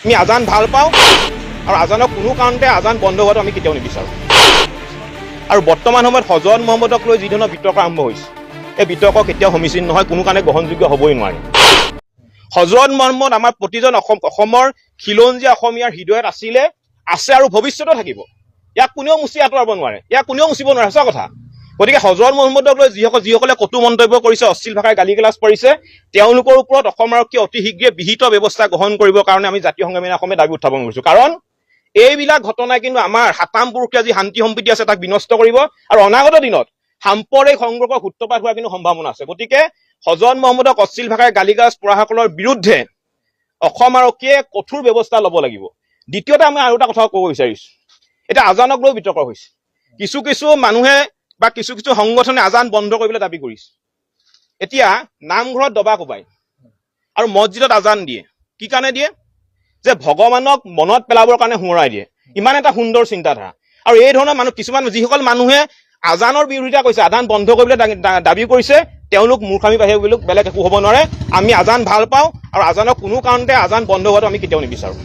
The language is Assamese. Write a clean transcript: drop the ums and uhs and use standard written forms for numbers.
আমি আজান ভাল পাওঁ আৰু আজানক কোনো কাৰণতে আজান বন্ধ হোৱাটো আমি কেতিয়াও নিবিচাৰোঁ। আৰু বৰ্তমান সময়ত হজৰত মহম্মদক লৈ যি ধৰণৰ বিতৰ্ক আৰম্ভ হৈছে, এই বিতৰ্ক কেতিয়াও সমীচীন নহয়, কোনো কাৰণে গ্ৰহণযোগ্য হ'বই নোৱাৰে। হজৰত মহম্মদ আমাৰ প্ৰতিজন অসমৰ খিলঞ্জীয়া অসমীয়াৰ হৃদয়ত আছিলে, আছে আৰু ভৱিষ্যতেও থাকিব। ইয়াক কোনেও মুচি আঁতৰাব নোৱাৰে, ইয়াক কোনেও মুচিব নোৱাৰে, সঁচা কথা। গতিকে হজৰত মহম্মদক লৈ যিসকলে কটু মন্তব্য কৰিছে, অশ্লীল ভাষাৰে গালি গালাজ পাৰিছে, তেওঁলোকৰ ওপৰত অসম আৰক্ষীয়ে অতি শীঘ্ৰে বিহিত ব্যৱস্থা গ্ৰহণ কৰিবৰ কাৰণে আমি জাতীয় সংগ্ৰামী অসমে দাবী উত্থাপন কৰিছো। কাৰণ এইবিলাক ঘটনাই কিন্তু আমাৰ সাতাম পুৰুষীয়া যি শান্তি সম্প্ৰীতি আছে তাক বিনষ্ট কৰিব আৰু অনাগত দিনত সাম্প্ৰদায়িক সংঘৰ্ষৰ সূত্ৰপাত হোৱাৰ কিন্তু সম্ভাৱনা আছে। গতিকে হজৰত মহম্মদক অশ্লীল ভাষাৰে গালি গালাজ পৰাসকলৰ বিৰুদ্ধে অসম আৰক্ষীয়ে কঠোৰ ব্যৱস্থা ল'ব লাগিব। দ্বিতীয়তে আমি আৰু এটা কথা ক'ব বিচাৰিছো, এতিয়া আজানক লৈ বিতৰ্ক হৈছে। কিছু মানুহে বা কিছু সংগঠনে আজান বন্ধ কৰিবলৈ দাবী কৰিছে। এতিয়া নামঘৰত দবা কোবাই আৰু মছজিদত আজান দিয়ে, কি কাৰণে দিয়ে? যে ভগৱানক মনত পেলাবৰ কাৰণে সোঁৱৰাই দিয়ে। ইমান এটা সুন্দৰ চিন্তাধাৰা। আৰু এই ধৰণৰ মানুহ কিছুমান যিসকল মানুহে আজানৰ বিৰোধিতা কৰিছে, আজান বন্ধ কৰিবলৈ দাবী কৰিছে, তেওঁলোক মূৰ্খামি বাহিৰে বেলেগ একো হ'ব নোৱাৰে। আমি আজান ভাল পাওঁ আৰু আজানক কোনো কাৰণতে আজান বন্ধ হোৱাটো আমি কেতিয়াও নিবিচাৰোঁ।